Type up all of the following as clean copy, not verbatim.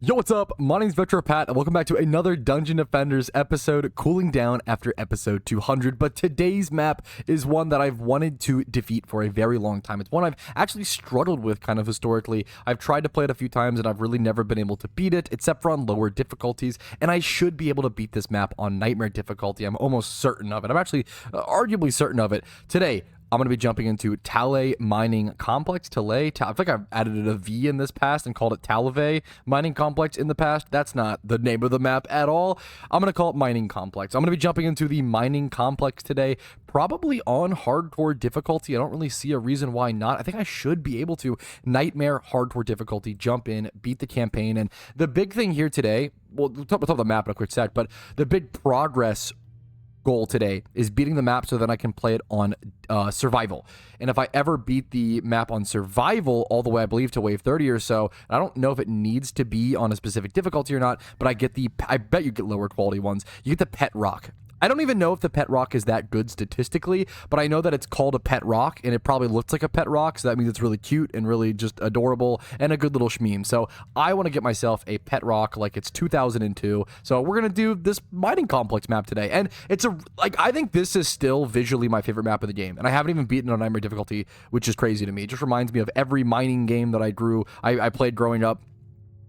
Yo, what's up? My name's Pat, and welcome back to another Dungeon Defenders episode, cooling down after episode 200. But today's map is one that I've wanted to defeat for a very long time. It's one I've actually struggled with kind of historically. I've tried to play it a few times, and I've really never been able to beat it, except for on lower difficulties. And I should be able to beat this map on Nightmare difficulty. I'm almost certain of it. I'm actually arguably certain of it. Today, I'm going to be jumping into Talay Mining Complex. Talay. I think I've added a V in this past and called it Talay Mining Complex in the past. That's not the name of the map at all. I'm going to call it Mining Complex. I'm going to be jumping into the Mining Complex today, probably on hardcore difficulty. I don't really see a reason why not. I think I should be able to Nightmare hardcore difficulty, jump in, beat the campaign. And the big thing here today, we'll talk about the map in a quick sec, but the big progress goal today is beating the map so then I can play it on survival. And if I ever beat the map on survival all the way, I believe, to wave 30 or so, I don't know if it needs to be on a specific difficulty or not, but I bet you get lower quality ones. You get the pet rock. I don't even know if the pet rock is that good statistically, but I know that it's called a pet rock, and it probably looks like a pet rock, so that means it's really cute and really just adorable and a good little shmeme. So I want to get myself a pet rock like it's 2002. So we're going to do this mining complex map today, and I think this is still visually my favorite map of the game, and I haven't even beaten it on Nightmare difficulty, which is crazy to me. It just reminds me of every mining game that I played growing up.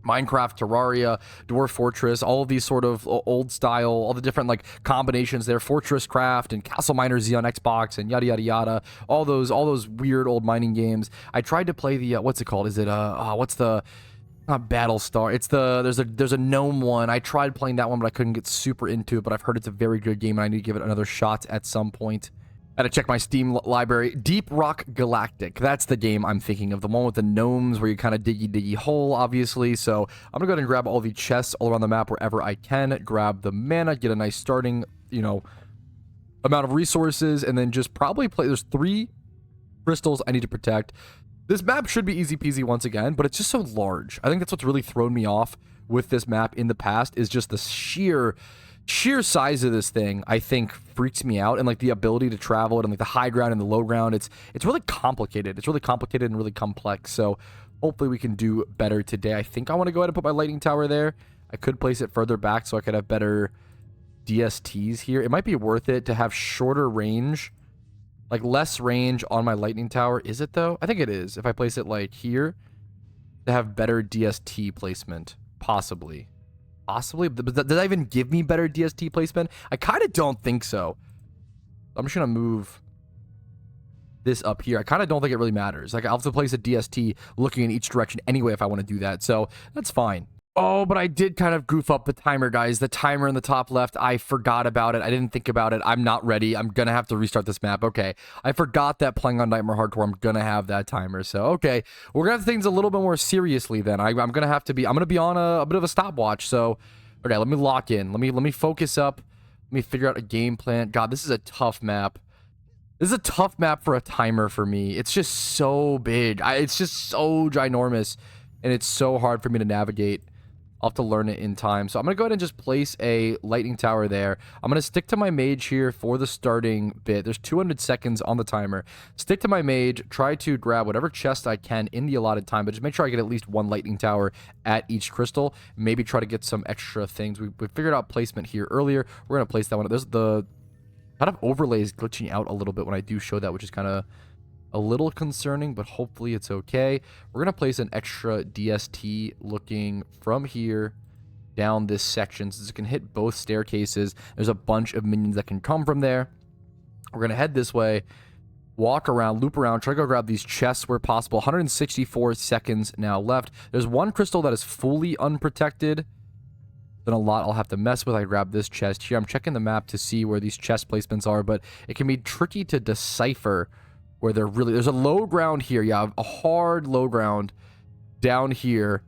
Minecraft, Terraria, Dwarf Fortress, all of these sort of old style, all the different like combinations there, Fortress Craft and Castle Miner Z on Xbox and yada yada yada, all those weird old mining games. I tried to play the what's it called? Is it what's the not Battlestar? It's there's a gnome one. I tried playing that one, but I couldn't get super into it, but I've heard it's a very good game and I need to give it another shot at some point. I had to check my Steam library. Deep Rock Galactic. That's the game I'm thinking of. The one with the gnomes where you kind of diggy hole, obviously. So I'm going to go ahead and grab all the chests all around the map wherever I can. Grab the mana, get a nice starting, amount of resources, and then just probably play. There's 3 crystals I need to protect. This map should be easy peasy once again, but it's just so large. I think that's what's really thrown me off with this map in the past is just the sheer size of this thing. I think freaks me out, and like the ability to travel it and like the high ground and the low ground, it's really complicated. It's really complicated and really complex. So hopefully we can do better today. I think I want to go ahead and put my lightning tower there. I could place it further back so I could have better DSTs here. It might be worth it to have shorter range, like less range on my lightning tower. Is it though? I think it is. If I place it like here, to have better DST placement, possibly. But does that even give me better DST placement? I kind of don't think so. I'm just going to move this up here. I kind of don't think it really matters. Like, I'll have to place a DST looking in each direction anyway if I want to do that. So that's fine. Oh, but I did kind of goof up the timer, guys. The timer in the top left, I forgot about it. I didn't think about it. I'm not ready. I'm going to have to restart this map. Okay. I forgot that playing on Nightmare Hardcore, I'm going to have that timer. So, okay. We're going to have things a little bit more seriously then. I'm going to be on a bit of a stopwatch. So, okay, let me lock in. Let me focus up. Let me figure out a game plan. God, this is a tough map. This is a tough map for a timer for me. It's just so big. It's just so ginormous, and it's so hard for me to navigate. I'll have to learn it in time. So I'm going to go ahead and just place a lightning tower there. I'm going to stick to my mage here for the starting bit. There's 200 seconds on the timer. Stick to my mage. Try to grab whatever chest I can in the allotted time, but just make sure I get at least 1 lightning tower at each crystal. Maybe try to get some extra things. We figured out placement here earlier. We're going to place that one. There's the kind of overlays glitching out a little bit when I do show that, which is kind of a little concerning, but hopefully it's okay. We're going to place an extra DST looking from here down this section, since it can hit both staircases. There's a bunch of minions that can come from there. We're going to head this way, walk around, loop around, try to go grab these chests where possible. 164 seconds now left. There's 1 crystal that is fully unprotected. Then a lot I'll have to mess with. I grab this chest here. I'm checking the map to see where these chest placements are, but it can be tricky to decipher where there's a low ground here. Yeah, a hard low ground down here.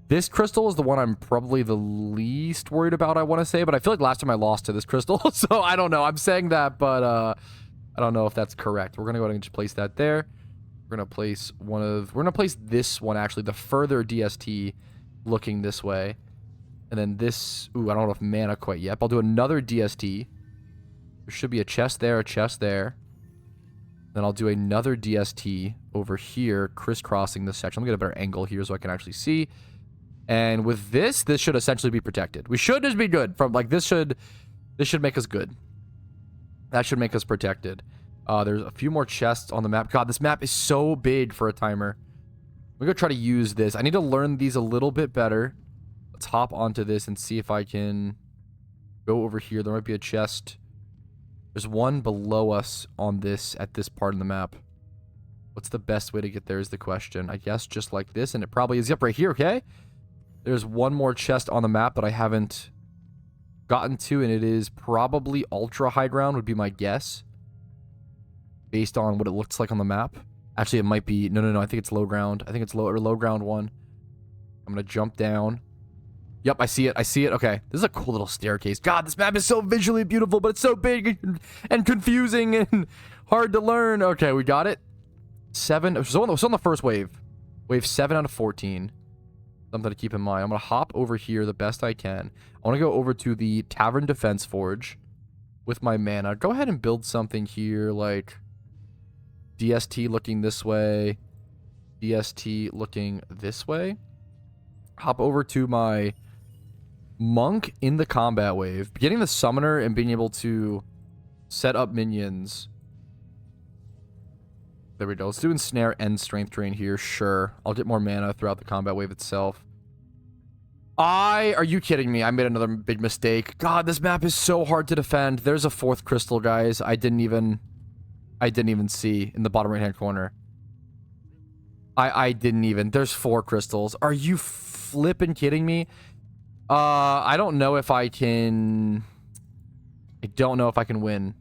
This crystal is the one I'm probably the least worried about, I want to say, but I feel like last time I lost to this crystal, so I don't know. I'm saying that, but I don't know if that's correct. We're going to go ahead and just place that there. We're going to place this one, actually, the further DST looking this way. And then this, I don't know if mana quite yet, but I'll do another DST. There should be a chest there, a chest there. Then I'll do another DST over here, crisscrossing this section. Let me get a better angle here so I can actually see. And with this should essentially be protected. We should just be good. From like this should make us good. That should make us protected. There's a few more chests on the map. God, this map is so big for a timer. We're gonna try to use this. I need to learn these a little bit better. Let's hop onto this and see if I can go over here. There might be a chest. There's one below us on this at this part of the map. What's the best way to get there is the question. I guess just like this, and it probably is. Yep, right here, okay? There's one more chest on the map that I haven't gotten to, and it is probably ultra high ground would be my guess. Based on what it looks like on the map. Actually, it might be... No. I think it's low ground. I think it's low ground one. I'm going to jump down. Yep, I see it. Okay. This is a cool little staircase. God, this map is so visually beautiful, but it's so big and confusing and hard to learn. Okay, we got it. 7. So on the first wave. Wave 7 out of 14. Something to keep in mind. I'm going to hop over here the best I can. I want to go over to the Tavern Defense Forge with my mana. Go ahead and build something here like DST looking this way. DST looking this way. Hop over to my Monk in the combat wave. Getting the Summoner and being able to set up minions. There we go. Let's do Ensnare and Strength Drain here. Sure. I'll get more mana throughout the combat wave itself. Are you kidding me? I made another big mistake. God, this map is so hard to defend. There's a 4th crystal, guys. I didn't even see in the bottom right-hand corner. I didn't even. There's 4 crystals. Are you flipping kidding me? I don't know if I can... I don't know if I can win.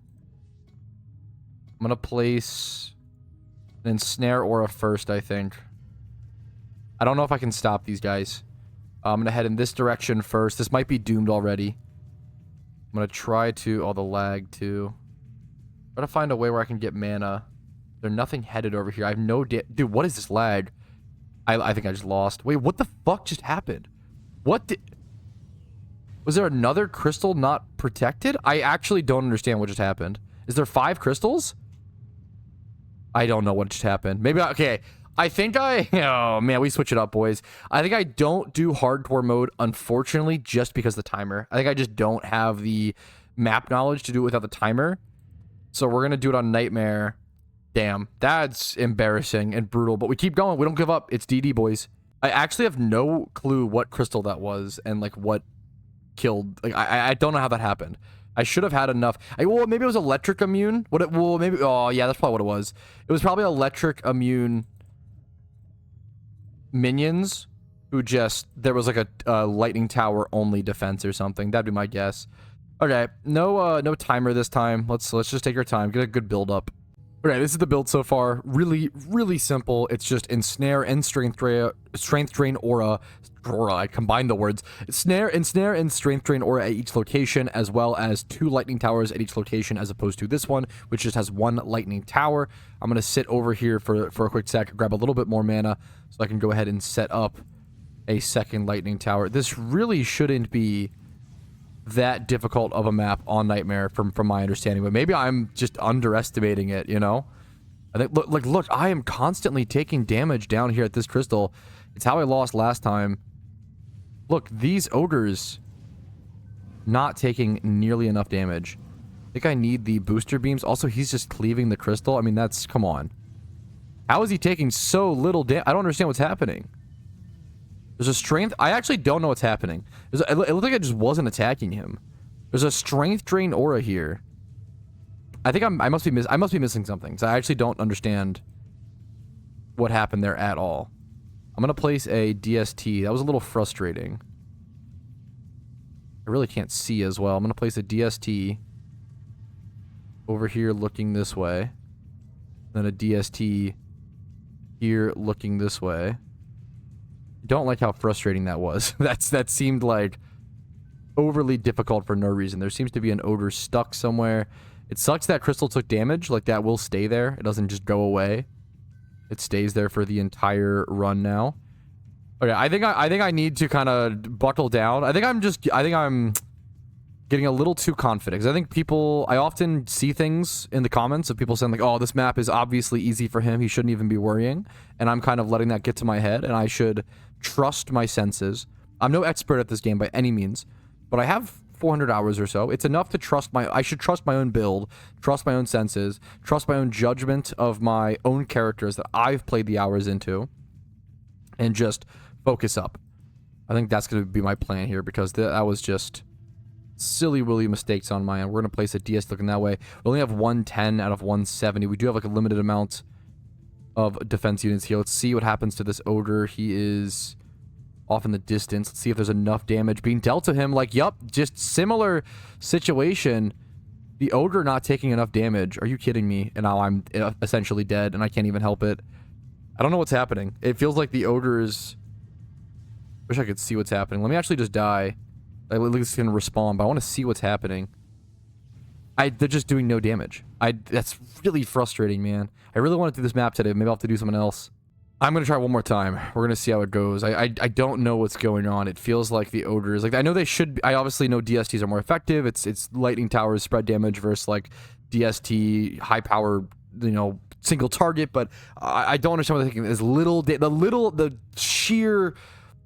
I'm going to place an Ensnare Aura first, I think. I don't know if I can stop these guys. I'm going to head in this direction first. This might be doomed already. I'm going to try to... Oh, the lag, too. Try to find a way where I can get mana. There's nothing headed over here. I have no... Dude, what is this lag? I think I just lost. Wait, what the fuck just happened? What did... Was there another crystal not protected? I actually don't understand what just happened. Is there 5 crystals? I don't know what just happened. Maybe... Okay. I think I... Oh, man, we switch it up, boys. I think I don't do hardcore mode, unfortunately, just because of the timer. I think I just don't have the map knowledge to do it without the timer. So we're going to do it on Nightmare. Damn, that's embarrassing and brutal. But we keep going. We don't give up. It's DD, boys. I actually have no clue what crystal that was and, like, what killed... Like, I don't know how that happened. I should have had enough. Well, maybe it was electric immune. Well, maybe... Oh, yeah, that's probably what it was. It was probably electric immune... minions who just there was like a lightning tower only defense or something. That'd be my guess. Okay, no timer this time. Let's just take our time, get a good build up. Okay, this is the build so far. Really simple. It's just Ensnare and Strength Drain Aura. I combined the words. Ensnare and Strength Drain Aura at each location, as well as 2 lightning towers at each location, as opposed to this one, which just has 1 lightning tower. I'm gonna sit over here for a quick sec, grab a little bit more mana, so I can go ahead and set up a 2nd lightning tower. This really shouldn't be that difficult of a map on Nightmare from my understanding, but maybe I'm just underestimating it, you know? I think, look, I am constantly taking damage down here at this crystal. It's how I lost last time. Look, these ogres not taking nearly enough damage. I think I need the booster beams. Also, he's just cleaving the crystal. I mean, that's... Come on. How is he taking so little damage? I don't understand what's happening. There's a strength... I actually don't know what's happening. It looked like I just wasn't attacking him. There's a strength drain aura here. I think I must be missing something, because I actually don't understand what happened there at all. I'm going to place a DST. That was a little frustrating. I really can't see as well. I'm going to place a DST over here looking this way. Then a DST here looking this way. Don't like how frustrating that was. That seemed like overly difficult for no reason. There seems to be an ogre stuck somewhere. It sucks that crystal took damage. Like, that will stay there. It doesn't just go away. It stays there for the entire run now. Okay, I think I need to kind of buckle down. I think I'm getting a little too confident, because I think I often see things in the comments of people saying like, oh, this map is obviously easy for him, he shouldn't even be worrying, and I'm kind of letting that get to my head, and I should trust my senses. I'm no expert at this game by any means, but I have 400 hours or so. It's enough to trust I should trust my own build, trust my own senses, trust my own judgment of my own characters that I've played the hours into, and just focus up. I think that's going to be my plan here, because that was just silly willy mistakes on my end. We're going to place a DS looking that way. We only have 110 out of 170. We do have like a limited amount of defense units here. Let's see what happens to this ogre. He is off in the distance. Let's see if there's enough damage being dealt to him. Like, yup, just similar situation. The ogre not taking enough damage. Are you kidding me? And now I'm essentially dead, and I can't even help it. I don't know what's happening. It feels like the ogre is... Wish I could see what's happening. Let me actually just die. I at least can respawn, but I want to see what's happening. They're just doing no damage. That's really frustrating, man. I really want to do this map today. Maybe I'll have to do something else. I'm going to try one more time. We're going to see how it goes. I don't know what's going on. It feels like the ogres... Like, I know they should... I obviously know DSTs are more effective. It's lightning towers, spread damage versus, like, DST, high power, you know, single target, but I don't understand what they're thinking. The sheer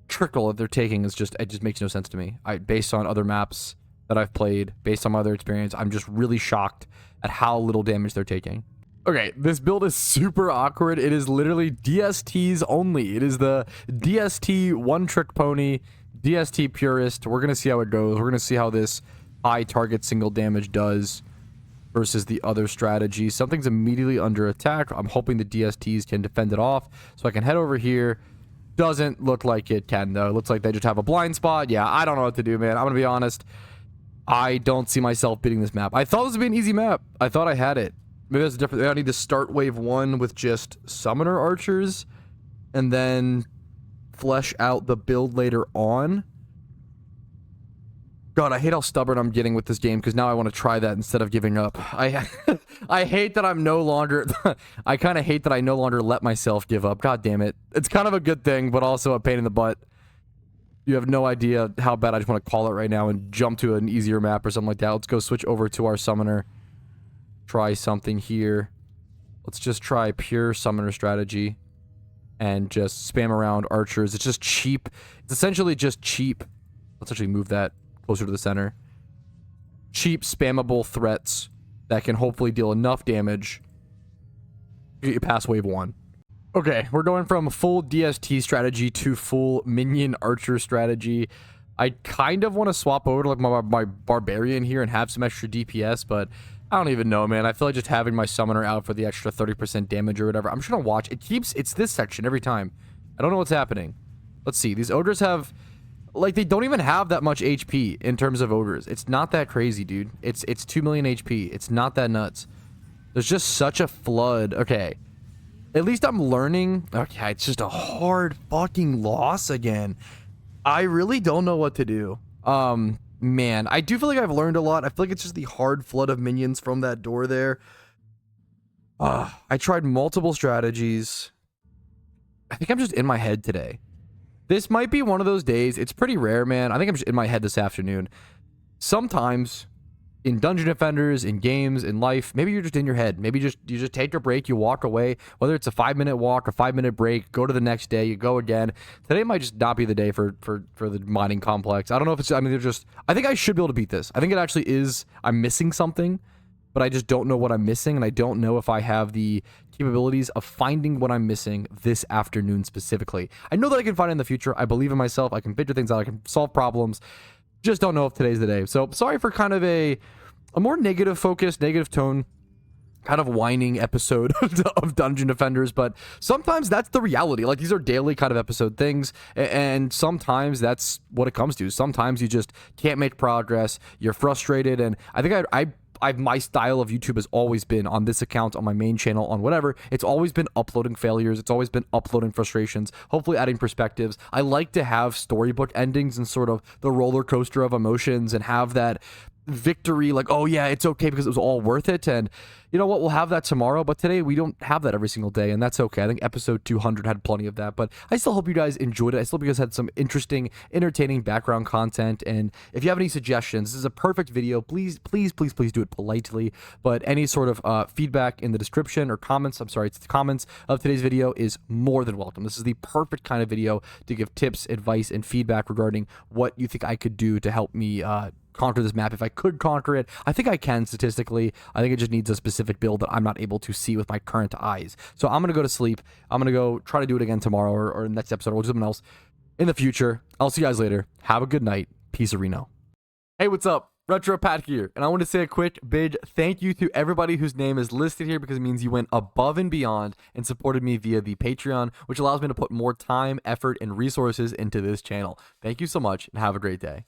trickle that they're taking is just... It just makes no sense to me. Based on other maps that I've played, based on my other experience, I'm just really shocked at how little damage they're taking. Okay, this build is super awkward. It is literally DSTs only. It is the DST one-trick pony, DST purist. We're going to see how it goes. We're going to see how this high target single damage does versus the other strategy. Something's immediately under attack. I'm hoping the DSTs can defend it off, so I can head over here. Doesn't look like it can, though. It looks like they just have a blind spot. Yeah, I don't know what to do, man. I'm going to be honest. I don't see myself beating this map. I thought this would be an easy map. I thought I had it. Maybe that's different. I need to start wave 1 with just summoner archers and then flesh out the build later on. God, I hate how stubborn I'm getting with this game, because now I want to try that instead of giving up. I hate that I'm no longer... I kind of hate that I no longer let myself give up. God damn it. It's kind of a good thing, but also a pain in the butt. You have no idea how bad I just want to call it right now and jump to an easier map or something like that. Let's go switch over to our summoner. Try something here. Let's just try pure summoner strategy and just spam around archers. It's just cheap. It's essentially just cheap. Let's actually move that closer to the center. Cheap, spammable threats that can hopefully deal enough damage to get you past wave 1. Okay, we're going from full DST strategy to full minion archer strategy. I kind of want to swap over to like my barbarian here and have some extra DPS, but I don't even know, man. I feel like just having my summoner out for the extra 30% damage or whatever. I'm just gonna watch. It's this section every time. I don't know what's happening. Let's see. These ogres have, like, they don't even have that much HP in terms of ogres. It's not that crazy, dude. It's 2 million HP. It's not that nuts. There's just such a flood. Okay. At least I'm learning. Okay, it's just a hard fucking loss again. I really don't know what to do. Man, I do feel like I've learned a lot. I feel like it's just the hard flood of minions from that door there. I tried multiple strategies. I think I'm just in my head today. This might be one of those days. It's pretty rare, man. I think I'm just in my head this afternoon. Sometimes in Dungeon Defenders, in games, in life, maybe you're just in your head. Maybe you just take a break, you walk away. Whether it's a 5-minute walk, a 5-minute break, go to the next day, you go again. Today might just not be the day for the mining complex. I don't know if it's... I mean, they're just... I think I should be able to beat this. I think it actually is... I'm missing something, but I just don't know what I'm missing, and I don't know if I have the capabilities of finding what I'm missing this afternoon specifically. I know that I can find it in the future. I believe in myself. I can figure things out. I can solve problems. Just don't know if today's the day. So sorry for kind of a more negative focus, negative tone, kind of whining episode of Dungeon Defenders, but sometimes that's the reality. Like, these are daily kind of episode things, and sometimes that's what it comes to. Sometimes you just can't make progress, you're frustrated, and I think my style of YouTube has always been, on this account, on my main channel, on whatever, it's always been uploading failures. It's always been uploading frustrations, hopefully adding perspectives. I like to have storybook endings and sort of the roller coaster of emotions and have that victory, like, oh yeah, it's okay because it was all worth it. And you know what, we'll have that tomorrow, but today we don't have that every single day, and that's okay. I think episode 200 had plenty of that, but I still hope you guys enjoyed it. I still hope you guys had some interesting, entertaining background content. And if you have any suggestions, this is a perfect video. Please do it politely, but any sort of feedback in the description or comments, it's the comments of today's video, is more than welcome. This is the perfect kind of video to give tips, advice, and feedback regarding what you think I could do to help me conquer this map. If I could conquer it, I think I can statistically. I think it just needs a specific build that I'm not able to see with my current eyes. So I'm gonna go to sleep. I'm gonna go try to do it again tomorrow or next episode, or we'll do something else in the future. I'll see you guys later. Have a good night. Peace, Reno. Hey, what's up? Retro Pat here, and I want to say a quick big thank you to everybody whose name is listed here, because it means you went above and beyond and supported me via the Patreon, which allows me to put more time, effort, and resources into this channel. Thank you so much, and have a great day.